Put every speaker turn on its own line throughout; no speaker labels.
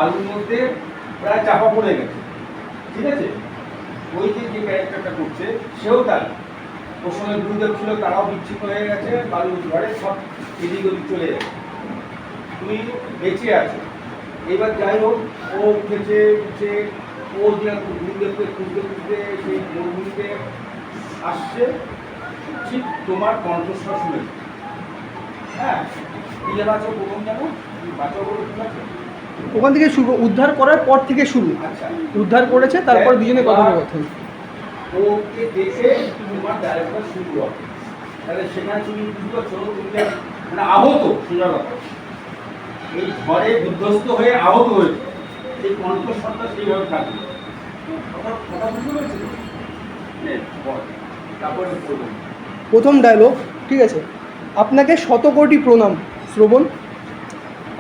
বালুর মধ্যে প্রায় চাপা পড়ে গেছে, ঠিক আছে? ওই যে যে ক্যারেক্টারটা করছে সেও তাই, ওর সঙ্গে গুরুদেব ছিল, তারাও বিচ্ছিন্ন হয়ে গেছে, বালুর ঘরে সব এদিক ওদিক চলে গেছে, তুমি বেঁচে আছো। এবার যাই হোক, ও উঠেছে উঠে ও যে গুরুদেবকে খুঁজতে খুঁজতে সেই মরুভূমিতে আসছে, ঠিক তোমার কণ্ঠস্বর শুনেছে। হ্যাঁ, দিয়ে বাঁচো প্রথম জানো, বাঁচো বলে ঠিক আছে।
ওখান থেকে শুরু, উদ্ধার করার পর থেকে শুরু।
আচ্ছা,
উদ্ধার করেছে, তারপর দুজনে কথোপকথন।
ওকে দেখে তোমার ডায়লগটা শুরু হবে, তাহলে সেখানে তুমি বুঝতে পারছো তুমি মানে আহত, সোজা কথা, এই ঝড়ে বিধ্বস্ত হয়ে আহত হয়েছে, সেই কণ্ঠস্বরটা সেইভাবে থাকবে। কথা বুঝতে পেরেছি? তারপরে বলুন।
প্রথম ডায়লগ, ঠিক আছে? আপনাকে শতকোটি প্রণাম শ্রবণ,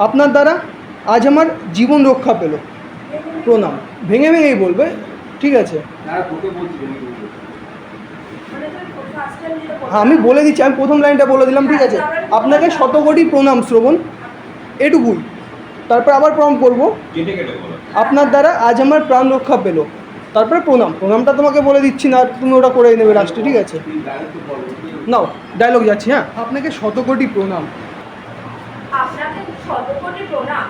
আপনার দ্বারা আজ আমার জীবন রক্ষা পেল। প্রণাম ভেঙে ভেঙেই বলবে, ঠিক আছে?
না, তোকে বলছি
আমি বলে দিচ্ছি, আমি প্রথম লাইনটা বলে দিলাম, ঠিক আছে? আপনাকে শতকোটি প্রণাম শ্রবণ, এটুকুই। তারপর আবার প্রণাম করবো, আপনার দ্বারা আজ আমার প্রাণ রক্ষা পেল। তারপরে প্রণাম, প্রণামটা তোমাকে বলে দিচ্ছি না, তুমি ওটা করে নেবে লাস্টে, ঠিক আছে? নাও ডায়লগ যাচ্ছি। হ্যাঁ, আপনাকে শতকোটি প্রণাম,
আপনাকে শতকোটি প্রণাম,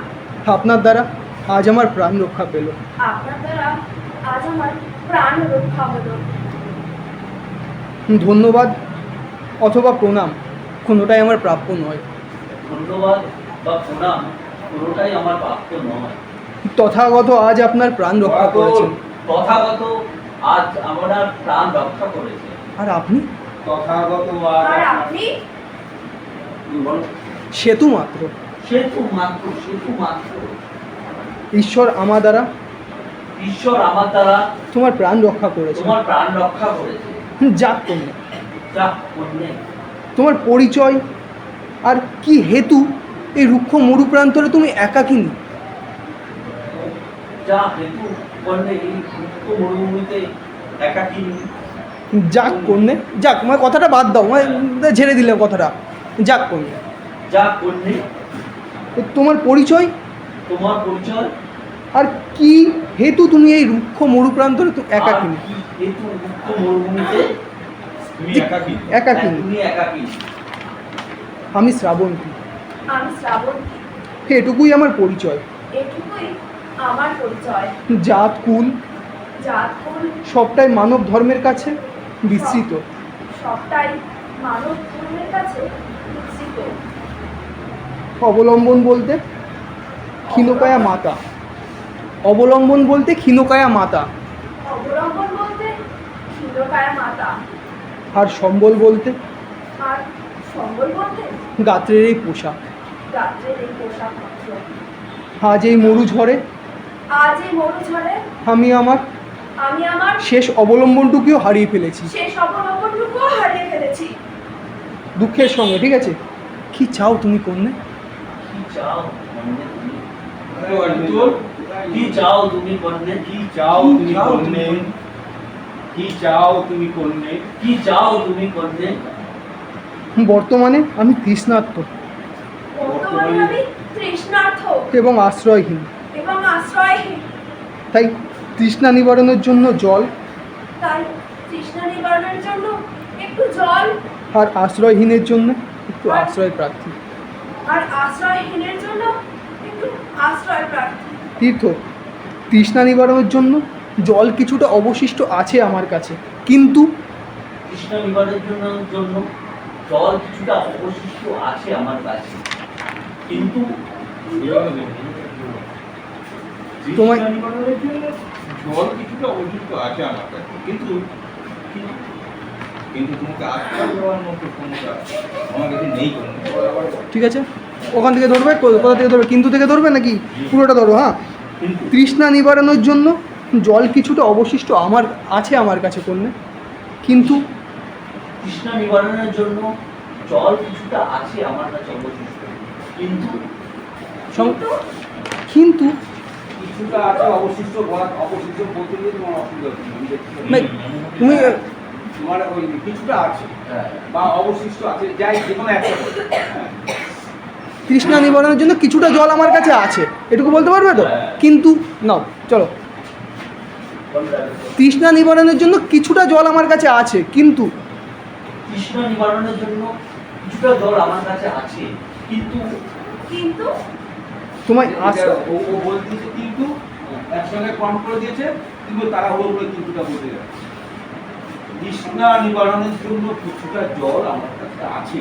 আপনার দ্বারা আজ আমার প্রাণ রক্ষা পেল।
আপনার দ্বারা আজ আমার প্রাণ রক্ষা হলো।
ধন্যবাদ অথবা প্রণাম কোনোটাই আমার প্রাপ্য নয়।
ধন্যবাদ বা প্রণাম কোনোটাই আমার প্রাপ্য নয়।
তথাগত আজ আপনার প্রাণ রক্ষা করেছেন।
তথাগত আজ আমরা প্রাণ রক্ষা করেছে।
আর আপনি?
তথাগত
আর আপনি?
সেতু মাত্র।
সেতু মাত্র, সেতু মাত্র।
ঈশ্বর আমার দ্বারা,
ঈশ্বর আমার দ্বারা
তোমার প্রাণ রক্ষা করেছে।
তোমার প্রাণ রক্ষা করেছে।
যাক কন্যা,
যা কন্যে,
তোমার পরিচয় আর কি হেতু এই রুক্ষ মরুপ্রান্তরে তুমি একাকিনী?
যা হেতু কন্যে এই মুক্ত মরুভূমিতে একাকিনী।
যাক কন্যে, যাক মানে কথাটা বাদ দাও, মানে ঝেড়ে দিলে কথাটা। যাক কন্যে,
যা কন্যে,
তোমার পরিচয়
তোমার পরিচয়
আর কি হেতু তুমি এই রুক্ষ মরুপ্রান্তরে একাকিনী?
আর কি হেতু মুক্ত মরুভূমিতে
তুমি একাকী।
একাকিনী।
তুমি একাকী।
আমি শ্রাবন্তী,
আমি শ্রাবন্তী,
এটুকুই আমার পরিচয়।
এটুকুই আমার পরিচয়।
জাত কুল
জাত কুল
সবটাই মানব ধর্মের কাছে বিস্তৃত।
সবটাই মানব ধর্মের কাছে বিস্তৃত।
অবলম্বন বলতে ক্ষীণকায়া মাতা, অবলম্বন বলতে ক্ষীণকায়া মাতা।
অবলম্বন বলতে ক্ষীণকায়া মাতা।
আর সম্বল বলতে
আর সম্বল বলতে
গাত্রের এই পোশাক।
রাত্রের এই পোশাক মাত্র।
আজ এই মরু ঝড়ে
আজ এই মরু ঝড়ে
আমি আমার শেষ অবলম্বনটুকুও হারিয়ে ফেলেছি,
শেষ অবলম্বনটুকুও হারিয়ে ফেলেছি।
দুঃখের সঙ্গে, ঠিক আছে? কি চাও তুমি কন্যা?
কি চাও কন্যে তুমি?
অর্জুন,
কি চাও তুমি কন্যে?
কি চাও তুমি কন্যে? কি চাও তুমি কন্যে?
কি চাও তুমি কন্যে?
বর্তমানে আমি তৃষ্ণার্ত
বর্তমানে আমি তৃষ্ণার্ত
এবং আশ্রয়হীন,
এবং আশ্রয়হীন।
তাই তৃষ্ণা নিবারণের জন্য জল,
তাই তৃষ্ণা নিবারণের জন্য একটু জল,
আর আশ্রয়হীনের জন্য একটু আশ্রয় প্রার্থী।
আর আশ্রয়হীনের জন্য একটু আশ্রয় প্রার্থী।
তীর্থ, তৃষ্ণা নিবারণের জন্য জল কিছুটা অবশিষ্ট আছে আমার কাছে, কিন্তু
কৃষ্ণ নিবারণের জন্য জল কিছুটা অবশিষ্ট আছে আমার কাছে, কিন্তু
তোমায়
তৃষ্ণা নিবারণের জন্য জল কিছুটা অবশিষ্ট আছে আমার কাছে, কিন্তু কিন্তু তোমাকে আশ্রয় দেওয়ার মতো ক্ষমতা আমার কাছে নেই কোনো।
ঠিক আছে, ওখান থেকে ধরবে, কোথা থেকে ধরবে? কিন্তু থেকে ধরবে নাকি পুরোটা ধরো? হ্যাঁ,
কিন্তু
তৃষ্ণা নিবারণের জন্য জল কিছুটা অবশিষ্ট আছে আমার কাছে কন্যা, কিন্তু
কৃষ্ণ নিবারণের জন্য জল কিছুটা আছে আমার কাছে অবশিষ্ট, কিন্তু
কিন্তু
কিছুটা আছে অবশিষ্ট, অবশিষ্ট বলতে গিয়ে তোমার অসুবিধা
মানে তুমি
তোমার ওই কিছুটা আছে
হ্যাঁ,
বা অবশিষ্ট আছে, যাই যে কোনো একটা বলো। হ্যাঁ।
তৃষ্ণা নিবারণের জন্য কিছুটা জল আমার কাছে আছে, এটুকু বলতে পারবে তো?
হ্যাঁ।
কিন্তু নাও চলো, তৃষ্ণা নিবারণের জন্য কিছুটা জল আমার কাছে আছে, কিন্তু
তৃষ্ণা নিবারণের জন্য কিছুটা জল আমার কাছে আছে, কিন্তু
কিন্তু
তোমায়
ও ও বলতেছে কিন্তু একসঙ্গে কম করে দিয়েছে, কিন্তু তারা হলো বলে কিছুটা বলতে যাচ্ছে। তৃষ্ণা নিবারণের জন্য কিছুটা জল আমার কাছে আছে,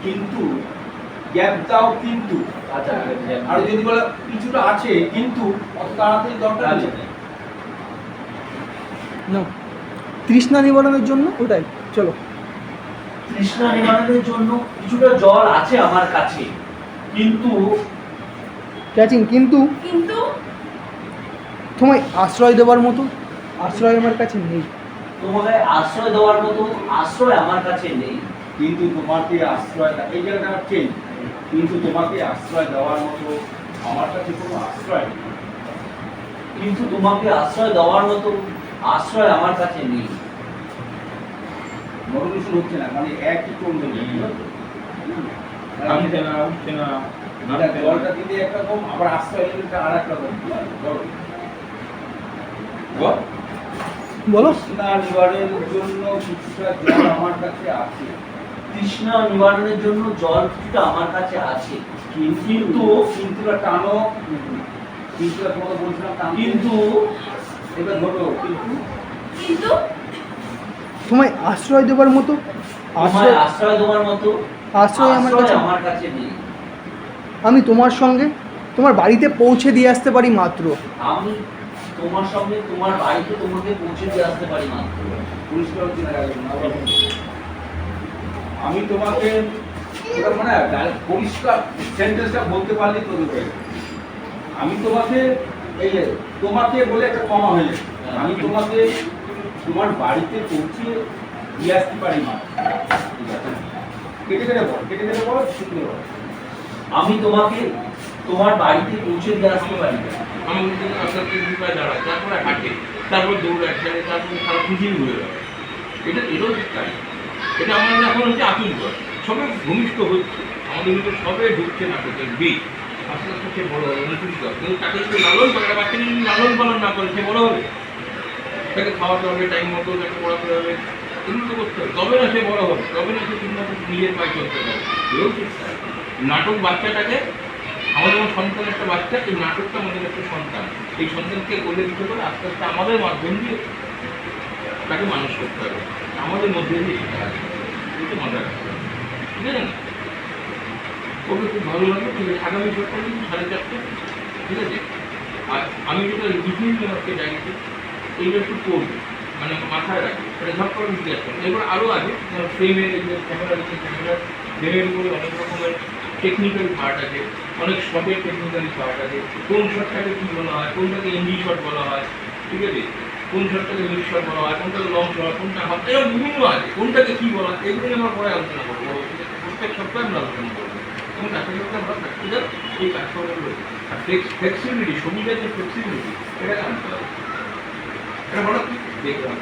কিন্তু গ্যাপ দাও কিন্তু।
আচ্ছা
আর যদি বলে কিছুটা আছে কিন্তু অত তাড়াতাড়ি দরকার
আচ্ছা।
নেই।
নাও, তৃষ্ণা নিবারণের জন্য ওটাই, চলো।
তৃষ্ণা নিবারণের জন্য কিছুটা জল আছে আমার কাছে, কিন্তু
ক্যাচিং, কিন্তু
কিন্তু
তোমায় আশ্রয় দেওয়ার মতো আশ্রয় আমার কাছে নেই।
তোমাকে আশ্রয় দেওয়ার মতো আশ্রয় আমার কাছে নেই।
কিন্তু তোমাকে আশ্রয় এই জায়গাটা আমার চেঞ্জ, কিন্তু তোমাকে আশ্রয় দেওয়ার মতো আমার কাছে কোনো আশ্রয় নেই।
কিন্তু তোমাকে আশ্রয় দেওয়ার মতো আশ্রয় আমার কাছে নেই।
মনোনিবেশন হচ্ছে না, মানে একই টোন হয়ে যাচ্ছে।
নামছে না, উঠছে না, নামছে না।
জলটা দিলে একরকম, আবার আশ্রয় নিলে আর এক রকম।
বল।
বলো।
তৃষ্ণা নিবারণের জন্য কিছুটা জল আমার কাছে আছে,
তৃষ্ণা নিবারণের জন্য জল কিছুটা আমার কাছে আছে,
কিন্তু কিন্তুটা টানো, কিন্তুটা তোমাকে বলছিলাম টানো,
কিন্তু
এবার ধরো কিন্তু
কিন্তু
তোমায় আশ্রয় দেওয়ার মতো
তোমায় আশ্রয় দেওয়ার মতো
আশ্রয় আমার কাছে
আমার কাছে নেই।
আমি তোমার সঙ্গে তোমার বাড়িতে পৌঁছে দিয়ে আসতে পারি মাত্র।
আমি তোমার সঙ্গে তোমার বাড়িতে তোমাকে পৌঁছে দিয়ে আসতে পারি মাত্র।
পরিষ্কার হচ্ছে না আবার আমি তোমাকে ওটা মানে পরিষ্কার সেন্টেন্সটা বলতে পারলেই তোদের হয়ে যাবে। আমি তোমাকে এই যে তোমাকে বলে একটা কমা হয়ে যাবে, আমি তোমাকে তোমার বাড়িতে পৌঁছে দিয়ে আসতে পারি মাত্র। ঠিক আছে, কেটে কেটে বল, কেটে কেটে বল, সুন্দর বল।
আমি তোমাকে তোমার বাড়িতে পৌঁছে দিয়ে আসতে পারি না।
আমাদের জন্য আস্তে দুপায় দাঁড়ায়, তারপরে হাঁটে, তারপর দৌড়ায়, তারপরে সারা পৃথিবী ঘুরে বেড়ায়। এটাও তাই। এটা আমাদের এখন হচ্ছে আতঙ্ক, সবে ভূমিষ্ঠ হচ্ছে, আমাদের ভিতরে সবে ঢুকছে না, করছে বীজ আস্তে আস্তে সে বড় হবে, অনুসরিত হবে। কিন্তু তাকে যদি লালন পালন, বাচ্চাকে যদি লালন পালন না করে সে বড় হবে, তাকে খাওয়াতে হবে টাইম মতো, তাকে পড়াতে হবে, এগুলো তো করতে হবে, তবে না সে বড় হবে, তবে না সে ঠিকমতো নিজের পায়ে চলতে পারে। এও ঠিক তাই। নাটক বাচ্চাটাকে, আমাদের যেমন সন্তান একটা বাচ্চা, এই নাটকটা আমাদের একটা সন্তান, এই সন্তানকে কোলে দিতে করে আস্তে আস্তে আমাদের মাধ্যম দিয়ে তাকে মানুষ করতে হবে, আমাদের মধ্যে দিয়ে সেটা আসবে। কিন্তু মাথায় রাখতে হবে, ঠিক আছে না? ওকে খুব ভালো লাগবে, ঠিক আছে, আগামী সপ্তাহে 4:30, ঠিক আছে? আর আমি যেটা লিখিয়ে দিলাম আজকে ডায়েরিতে, এইটা একটু পড়বে, মানে মাথায় রাখবে, এটা ঝপ করে জিজ্ঞেস করবে। এবার আরও আছে, ফ্রেমের ক্যামেরা দিচ্ছে, ক্যামেরা ফ্রেমের উপরে অনেক রকমের টেকনিক্যাল পার্ট আছে, অনেক শটের টেকনিক্যাল পার্ট আছে, কোন শটটাকে কী বলা হয়, কোনটাকে এনডি শট বলা হয়, ঠিক আছে, কোন শটটাকে মিড শট বলা হয়, কোনটাকে লং শট, কোনটা হাফ, এরকম বিভিন্ন আছে, কোনটাকে কী বলা হয়, এগুলো আমরা পরে আলোচনা করবো, প্রত্যেক সপ্তাহে আমরা আলোচনা করবো। এবং তাকে সপ্তাহে আমরা প্র্যাকটিক্যাল এই কাজকর্মগুলো রয়েছে। আর ফ্লেক্সিবিলিটি, শরীরের যে ফ্লেক্সিবিলিটি, এটাকে আনতে হবে। এটা বলো কি দেখলাম,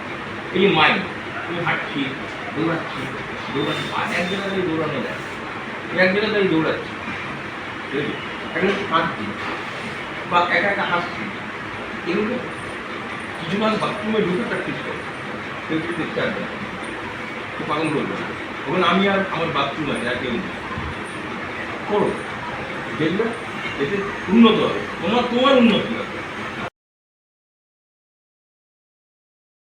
এই মাইন্ড, তুমি হাঁটছি, দৌড়াচ্ছি, এক জায়গায় দৌড়ানো যায়, এক জায়গায় দৌড়াচ্ছি, ঠিক আছে, একটা কাঁদছি বা একা একা হাসছি, এগুলো কিছু মানুষ বাথরুমে ঢুকে প্র্যাকটিস করে, কেউ কিছু দেখতে আসবে না, তো পাগল বলবে না, ওখানে আমি আর আমার বাথরুম আছে আর কেউ নেই, করো, দেখবে এতে উন্নত হবে, তোমার উন্নতি হবে।